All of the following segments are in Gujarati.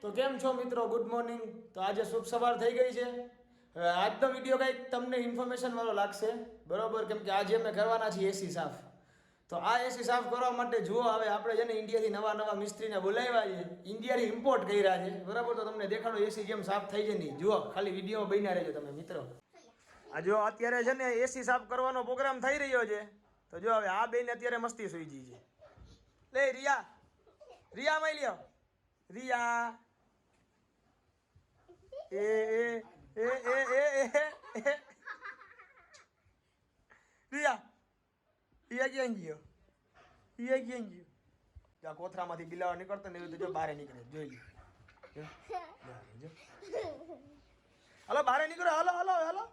તો કેમ છો મિત્રો, ગુડ મોર્નિંગ. તો આજે શુભ સવાર થઈ ગઈ છે. હવે આજનો વિડીયો કંઈક તમને ઇન્ફોર્મેશન વાળો લાગશે, બરોબર? કેમ કે આજે અમે કરવાના છીએ એસી સાફ. તો આ એસી સાફ કરવા માટે જુઓ, હવે આપણે છે ને ઇન્ડિયાથી નવા મિસ્ત્રીને બોલાવ્યા છે, ઇન્ડિયાથી ઇમ્પોર્ટ કર્યા છે, બરાબર? તો તમને દેખાડો એસી કેમ સાફ થઈ છે નહીં. જુઓ, ખાલી વિડીયોમાં બન્યા રહેજો તમે મિત્રો. આ જો અત્યારે છે ને એસી સાફ કરવાનો પ્રોગ્રામ થઈ રહ્યો છે. તો જો હવે આ બેન અત્યારે મસ્તી સુઈ ગઈ છે. લે રિયા, રિયા માઈ લ્યો, રિયા. એ એ એ એ એ એ રિયા, રિયા ક્યાં ગયો? રિયા ક્યાં ગયો? ત્યાં કોથરામાંથી બિલાવા નીકળતો ને એવું તો જો બહાર નીકળે, જોઈ લે. હાલો બહાર નીકળો, હાલો હાલો હાલો.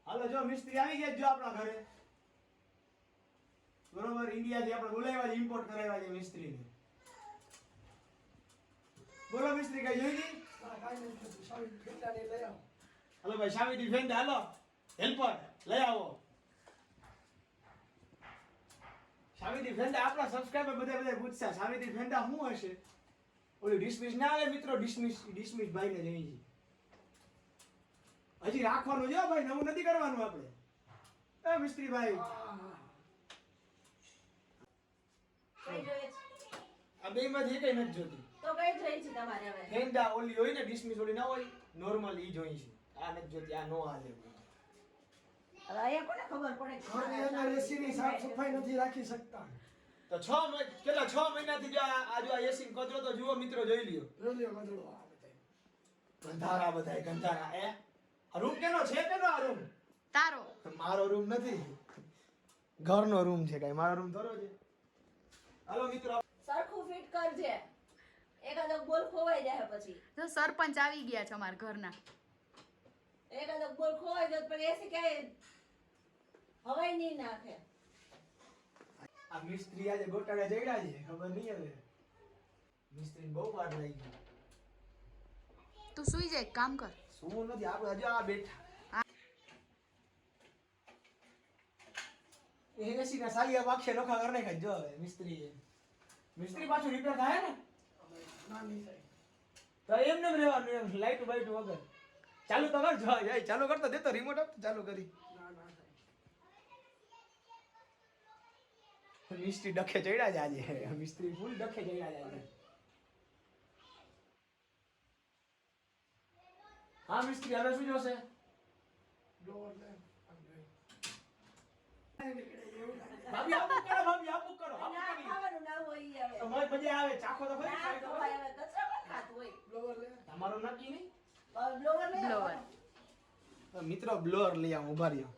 હાલો જો મિસ્ત્રી આવી ગયા જો આપણા ઘરે, બરોબર? ઇન્ડિયાથી આપણે બોલાવ્યા છે, ઇમ્પોર્ટ કરાવ્યા છે મિસ્ત્રીને. બોલો મિસ્ત્રી, કઈ જોઈ ગઈ? હાલો ભાઈ, સાવીથી ફેંડા, હાલો હેલ્પર લઈ આવો. સાવીથી ફેંડા આપણા સબસ્ક્રાઇબર બધા પૂછતા સાવીથી ફેંડા શું હશે? ઓલી ડિસમિસ ના આવે મિત્રો, ડિસમિસ ભાઈને જોઈ છે. હજી રાખવાનું છે ભાઈ, નવું નથી કરવાનું આપણે. એ મિસ્ત્રી ભાઈ, આ બે માંથી એકઈ નથી જોતી. તો કઈ જોઈ છે તમારે હવે? ફેંડા ઓલી હોય ને, ડિસમિસ ઓલી ના હોય, નોર્મલ ઈ જોઈ છે. આ નથી જોતી, આ નો હાલે. હવે અહીંયા કોને ખબર પડે કે ઘરની અંદર એસીની સાફ સફાઈ નથી રાખી શકતા. તો 6 મહિનાથી જો આ જો આ એસી કચરો તો જુઓ મિત્રો, જોઈ લ્યો. રોલિયો ગધડો આ બધાય. ગંધારા બધાય ગંધારા. આ રૂમ કેનો છે? કેનો આ રૂમ? તારો. મારો રૂમ નથી, ઘરનો રૂમ છે. કઈ મારો રૂમ થોડો છે. હાલો મિત્રો, સરખું ફિટ કરજે, એકાદો બોલ ખોવાઈ જાય પછી. તો સરપંચ આવી ગયા છે અમારા ઘરના. એકાદો બોલ ખોવાઈ જાય પછી એસી ક્યાંય હવાઈ નહીં નાખે. આ મિસ્ત્રી આજે ગોટાળે જડ્યા છે, ખબર નહીં હવે. મિસ્ત્રી બહુ વાર લાગી. તું સુઈ જાય, એક કામ કર. શું નથી, આપણે હજુ આ બેઠા. એસી ના સાલિયા વાક્ષે નોખા કરી નાખ્યા. જો હવે મિસ્ત્રી પાછું રિપેર થાય ને ના નહીં થાય. તો એમને રહેવાનું, એમ લાઈટ બાઈટ વગર. ચાલુ તો કર, જો જાય ચાલુ કરતો દેતો, રિમોટ આપતો ચાલુ કરી. ના ના થાય. મિસ્ત્રી ડખે ચડ્યા છે આજે, મિસ્ત્રી ફૂલ ડખે ચડ્યા છે આજે. હા મિસ્ત્રી, હવે શું જોશે? ડોર લે આમ જોઈ. નીકળે એવું લાગે. ભાભી આપું કરો, ભાભી આપું કરો, આપું ના કરી. ખાવાનું ના હોય ઈ હવે. તો મજા આવે, ચાખો તો ખરી. ના ખવાય હવે, કચરો કોણ ખાતું હોય? બ્લોવર લે. તમારું નક્કી નહીં. બ્લોવર લઈ આવો. બ્લોવર. મિત્રો બ્લોઅર લઈ આવું, ઉભા રહ્યો.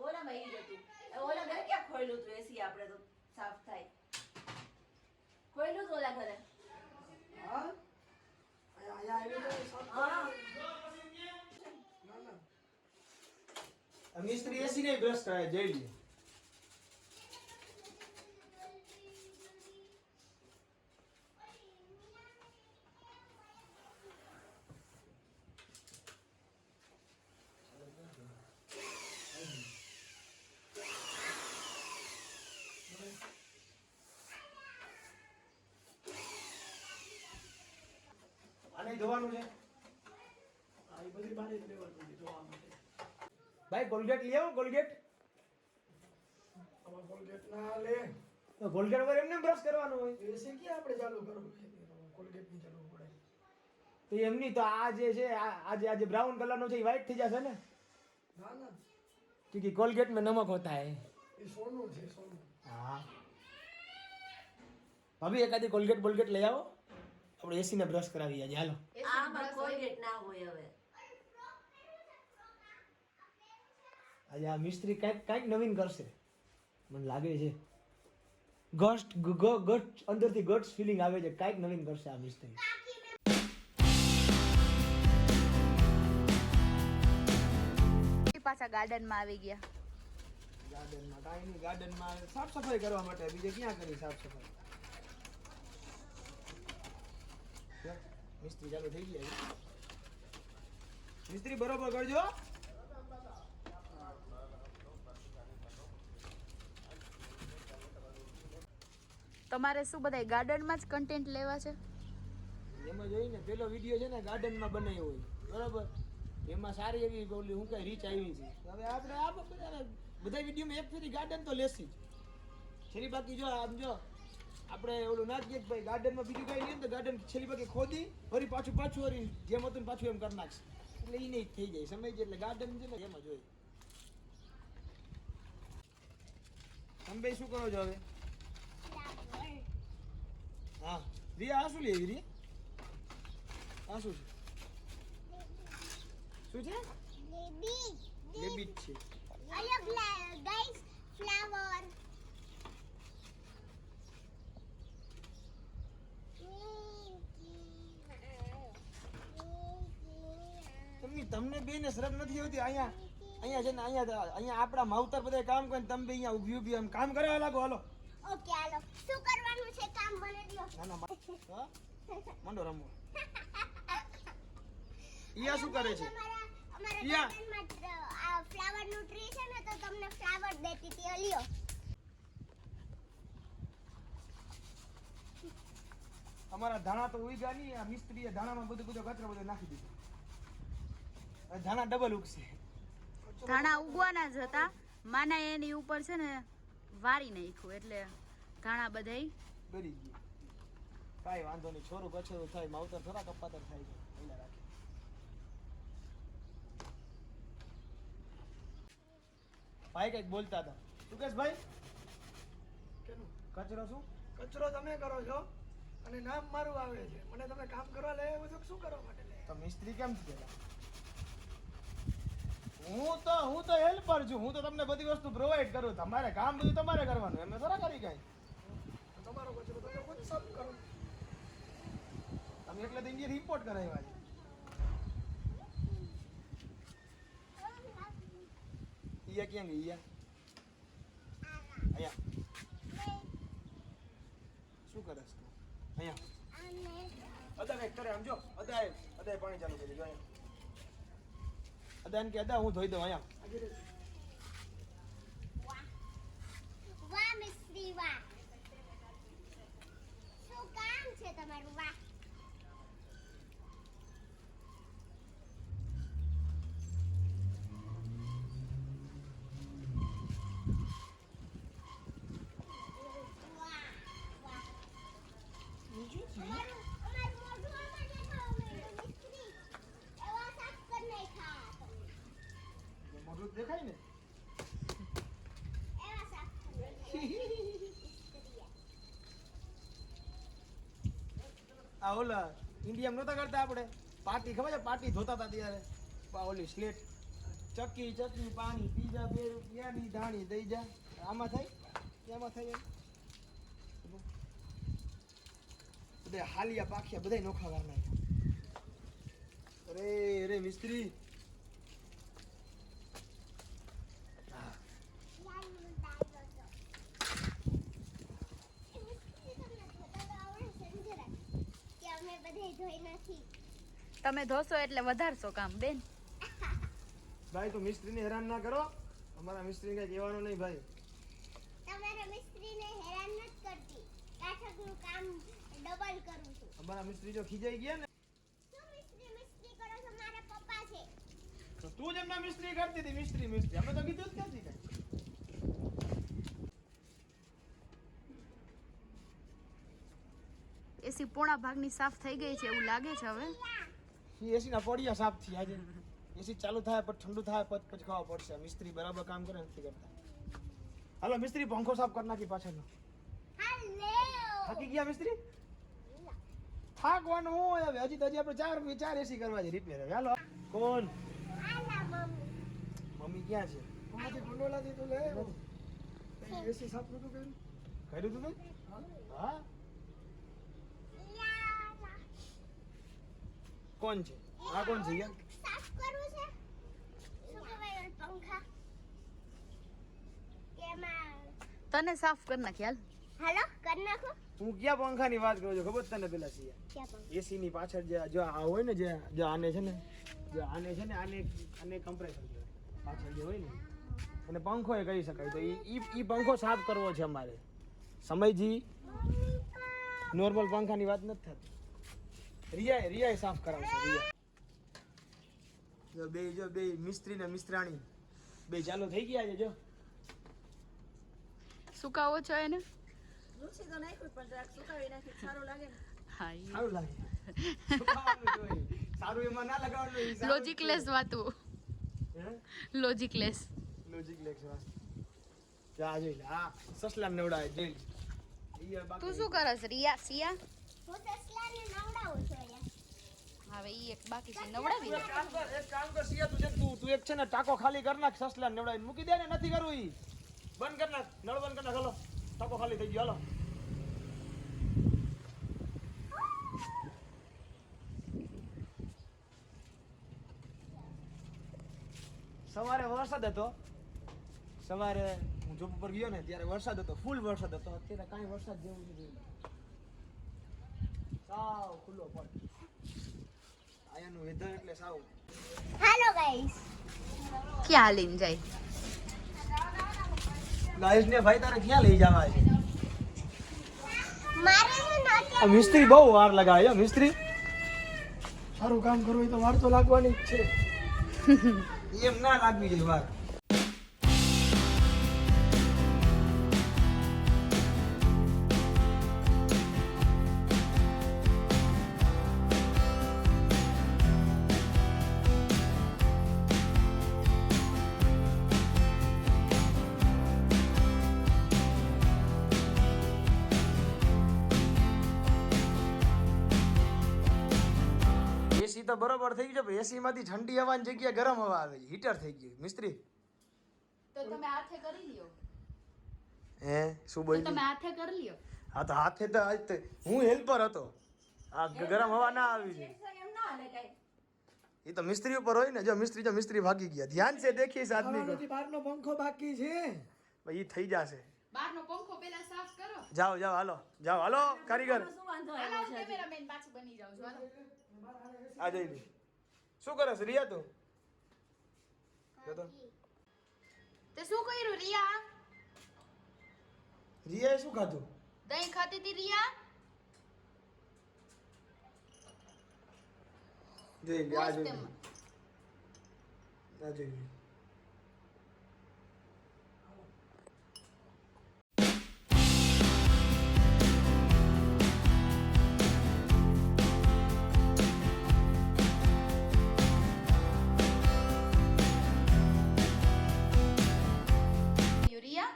ઓલામાં ઈ જ હતું. ઓલા ઘરે ક્યાં ખોયલું હતું એસી? આપણે તો સાફ થાય. ખોયલું હતું ઓલા ઘરે. હા અહીંયા આવી જાય સાફ. હા. ના ના આ મિસ્ત્રી એસી ને બ્રશ કરે, જોઈ લ્યો. આને ધોવાનું છે આ ઈ બધી બારી જ લેવાનું જોવા માટે. ભાઈ. કોલગેટ લઈ આવો, કોલગેટ. આમાં કોલગેટ ના લે. તો કોલગેટ વગર એમને બ્રશ કરવાનું હોય. એસી ક્યાં આપણે ચાલુ કરવું છે? કોલગેટ ની જરૂર પડે. તો એમની તો આ જે છે, આજે બ્રાઉન કલર નો છે, એ વ્હાઈટ થઈ જશે ને, ના ના क्योंकि कोलगेट में नमक होता है. એ સોનું છે સોનું. हाँ भाभी एकादी कोलगेट बोलगेट ले आओ, આપણે એસી ને બ્રશ કરાવી આજે. હાલો આમાં કોલગેટ ના હોય હવે. આજે આ મિસ્ત્રી કાંઈક નવીન કરશે, મને લાગે છે. ગટ્સ અંદરથી ગટ્સ ફિલિંગ આવે છે, કાંઈક નવીન કરશે આ મિસ્ત્રી. પાછા ગાર્ડનમાં આવી ગયા. ગાર્ડનમાં કાંઈ નહીં, ગાર્ડનમાં સાફ સફાઈ કરવા માટે. બીજે ક્યાં કરી સાફ સફાઈ? મિસ્ત્રી ચાલુ થઈ ગયા. મિસ્ત્રી બરોબર કરજો. તમારે શું બધા ગાર્ડનમાં જ કન્ટેન્ટ લેવા છે? એમાં જોઈ ને પેલો વિડીયો છે ને ગાર્ડનમાં બનાવ્યો હોય બરાબર, એમાં સારી એવી ઓલી હું કઈ રીચ આવી છે. હવે આપણે આ બધા વિડીયોમાં એક ફેરી ગાર્ડન તો લેસી જ છેલ્લી બાકી. જો આમ જો આપણે ઓલું ના કહીએ કે ભાઈ ગાર્ડનમાં બીજું કઈ નહીં તો ગાર્ડન છેલ્લી બાકી ખોદી વળી પાછું વળી જેમ હતું ને પાછું એમ કરી નાખશે એટલે એ નહીં થઈ જાય સમય એટલે ગાર્ડન છે ને એમ જ હોય. તમે ભાઈ શું કરો છો હવે? હા રિયા આ શું લેવી રિયા આ શું છે? શું છે? લેબી છે. ગાઈસ ફ્લાવર તમને બેને શરમ નથી હોતી? અહીંયા છે ને અહીંયા આપણા માવતર બધા કામ કરે તમે બે અહીંયા ઊભી આમ કામ કરવા લાગો. હાલો ઓકે હાલો શું કરવાનું છે કામ મને દ્યો. ના હા મંડો રમવો. ઈયા શું કરે છે? અમારા ઈયા ગાર્ડનમાં આ ફ્લાવર નું ટ્રી છે ને તો તમને ફ્લાવર દેતી હતી અલિયો. અમારા ધાણા તો ઉઈ ગયા નહીં. આ મિસ્ત્રીએ ધાણામાં બધું કચરો બધો નાખી દીધો. હવે ધાણા ડબલ ઉગશે. ધાણા ઉગવાના જ હતા, માના એની ઉપર છે ને વારી નાખ્યું એટલે ધાણા બધાય બરી ગયું. કાંઈ વાંધો નહીં, છોરું કચરું થાય માવતર થોડા કપાતર થાય છે. પહેલા રાખે ભાઈ કંઈક બોલતા હતા. શું કહેશ ભાઈ? કેનું કચરો શું? કચરો તમે કરો છો અને નામ મારું આવે છે. મને તમે કામ કરવા લે બધું શું કરવા માટે લે? તો મિસ્ત્રી કેમ છે પેલા? હું તો હેલ્પર છું. હું તો તમને બધી વસ્તુ પ્રોવાઈડ કરું. તમારે કામ બધું તમારે કરવાનું, એમને થોડા કરી કાંઈ. તમારો કચરો તમે ખુદ સાફ કરો. તમે એટલે તો ઇન્ડિયા રિપોર્ટ કરાવ્યા છે. ઈયા ક્યાં ગઈ? ઈયા અહીંયા શું કરે છે? અહીંયા અદા કંઈક કરે. આમ જો અદાએ પાણી ચાલુ કરી. જો અહીંયા અદાને કે અદા હું ધોઈ દઉં. અહીંયા વાહ મિસ્ત્રી વાહ. શું કામ છે તમારું? વાહ. અમારું મોઢું આમાં દેખાવા માંડ્યું મિસ્ત્રી. એવા સાફ કરી નાખ્યા તમે. મોઢું દેખાય ને. એવા સાફ કરી નાખ્યા. આ ઓલા ઇન્ડિયામાં નહોતા કરતા આપણે પાર્ટી, ખબર છે પાર્ટી ધોતા હતા ત્યારે ઓલી સ્લેટ ચક્કી પાણી પીઝા 2 રૂપિયાની ધાણી દઈ જા. આમાં થાય એમાં થાય એમ બધા હાલિયા પાખિયા બધા નોખા વાર નાખ્યા. અરે મિસ્ત્રી તમે ધોશો એટલે વધારશો કામ બેન. ભાઈ તું મિસ્ત્રીને હેરાન ના કરો. અમારા મિસ્ત્રી કઈ કહેવાનું નહીં ભાઈ. તમારા મિસ્ત્રીને હેરાન નથી કરતી, કાઠકનું કામ ડબલ કરું છું. અમારા મિસ્ત્રી જો ખીજાઈ ગયા ને શું મિસ્ત્રી કરો છો? મારા પપ્પા છે. તો તું જ એમના મિસ્ત્રી કરતી હતી. મિસ્ત્રી અમે તો કીધું જ ક્યાંથી કઈ. એસી પોણા ભાગની સાફ થઈ ગઈ છે એવું લાગે છે હવે. એસી ના પડિયા સાફ થી આજે એસી ચાલુ થાય પણ ઠંડુ થાય પછી ખાવા પડશે. મિસ્ત્રી બરાબર કામ કરે નથી કરતા. હાલો મિસ્ત્રી પંખો સાફ કરી નાખી પાછળનો. હાલો. થાકી ગયા મિસ્ત્રી? થાકવાનું હોય હવે. હજી આપણે ચાર એસી કરવા છે રિપેર. હવે હાલો. કોણ? આલા મમ્મી. મમ્મી ક્યાં છે? આમાંથી ગોંડોલાથી તું લે એસી સાફ નતું કર્યું? કર્યું તું હા. યાલા. કોણ છે? આ કોણ છે યાર? સાફ કરવું છે. શું કહેવાય ઓલ પંખા? કેમાં? તને સાફ કરી નાખી હાલ. હાલો કર નાખો. હું ક્યાં પંખાની વાત કરું છું ખબર છે તને? પેલા છે ક્યાં પંખા? એસી ની પાછળ જો આ હોય ને જે આને છે ને આને કમ્પ્રેસર કહેવાય પાછળ જે હોય ને અને પંખો એ કહી શકાય. તો ઈ પંખો સાફ કરવો છે અમારે. સમયજી નોર્મલ પંખાની વાત નથી થતી. રિયાએ સાફ કરાવશે રિયા. જો બે મિસ્ત્રી ને મિસ્ત્રાણી બે ચાલુ થઈ ગયા છે. જો સુકાવો છો એને? લૂછી તો નાખ્યું પણ જરાક સુકાવી નાખી સારું લાગે ને. હા ઈ સારું લાગે. સુકાવાનું જોઈએ. સારું એમાં ના લગાવવાનું. ઈ સારું લોજિકલેસ વાતું. હે? લોજિકલેસ. લોજિક લેક્સ વાસ. જા જોઈ લે. આ સસલા નવડાય જોઈ લે. તું શું કરસ રિયા સિયા? હું સસલાને નવડાવું છું અહીંયા. હવે ઈ એક બાકી છે નવડાવી દે. એક કામ કર સિયા તું એક છે ને ટાંકો ખાલી કર નાખ સસલા નવડાવીને મૂકી દે ને. નથી કરવું ઈ. બંધ કર નાખ. નળ બંધ કર નાખ. હાલો ટાંકો ખાલી થઈ ગયો. હાલો સવારે વરસાદ હતો. સવારે હું જોબ ઉપર ગયો ને ત્યારે વરસાદ હતો. ફૂલ વરસાદ હતો. અત્યારે કાંઈ વરસાદ જેવું નથી. સાવ ખુલ્લો પડ. આયાનું વેધર એટલે સાવ. હાલો ગાઈસ. ક્યાં હાલીને જાય? ગાઈસ ને ભાઈ તારે ક્યાં લઈ જવા છે? મારે છે ને અત્યારે આ મિસ્ત્રી બહુ વાર લગાવે છે. મિસ્ત્રી સારું કામ કરવું હોય તો વાર તો લાગવાની જ છે. એમ ના લાગવી જોઈએ વાર. એસી તો બરોબર થઈ ગયું છે. એસી માંથી ઠંડી હવાની જગ્યાએ ગરમ હવા આવે છે. હીટર થઈ ગયું. મિસ્ત્રી તો તમે હાથે કરી લ્યો. હે શું તો બોલી? તમે હાથે કરી લ્યો. હા તો હાથે તો આજ તો હું હેલ્પર હતો. આ ગરમ હવા ના આવી છે. એમ ના હાલે કાંઈ. એ તો મિસ્ત્રી ઉપર હોય ને. જો મિસ્ત્રી ભાગી ગયા. ધ્યાન છે દેખીશ આદમી કો. હવાથી બહારનો પંખો બાકી છે. ભાઈ ઈ થઈ જશે. બહારનો પંખો પેલા સાફ કરો. જાઓ હાલો કારીગર. શું વાંધો હાલો આવ્યો હું છે હજી? કેમેરામેન પાછું બની જાઉં છું. હાલો. આ જઈ લે. શું કરે છે રિયા તું? જો તો. તે શું કર્યું રિયા? રિયાએ શું ખાધું? દહીં ખાતી હતી રિયા? જોઈ લે. આ જોઈ લે. તેમાં. આ જોઈ લે. રિયા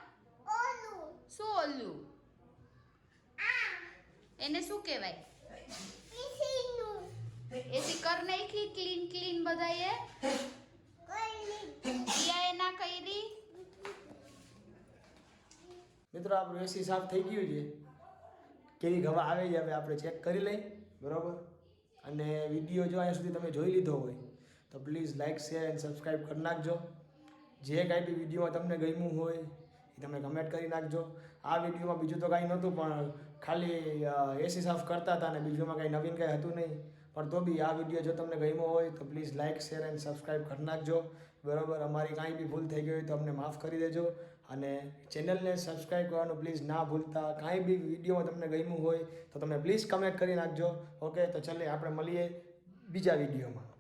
ઓલું શું ઓલું? એને શું કહેવાય? પીસીનું એસી કર નાખી ક્લીન બધાએ? કોઈ રિયાએ ના કરી? મિત્રો આપણું એસી સાફ થઈ ગયું છે. કેવી હવા આવે છે હવે આપણે ચેક કરી લઈ. બરોબર. અને વિડીયો જો અહીંયા સુધી તમે જોઈ લીધો હોય તો please like share and subscribe કરી નાખજો. જે કાંઈ બી વિડીયોમાં તમને ગમ્યું હોય એ તમે કમેન્ટ કરી નાખજો. આ વિડીયોમાં બીજું તો કાંઈ નહોતું પણ ખાલી એસી સાફ કરતા હતા અને બીજુંમાં કાંઈ નવીન કાંઈ હતું નહીં. પણ તો બી આ વિડીયો જો તમને ગમ્યો હોય તો please like share and subscribe કરી નાખજો. બરાબર. અમારી કાંઈ બી ભૂલ થઈ ગઈ હોય તો અમને માફ કરી દેજો. અને ચેનલને સબસ્ક્રાઈબ કરવાનું પ્લીઝ ના ભૂલતા. કાંઈ બી વિડીયોમાં તમને ગમ્યું હોય તો તમે પ્લીઝ કમેન્ટ કરી નાખજો. ઓકે તો ચાલે આપણે મળીએ બીજા વિડીયોમાં.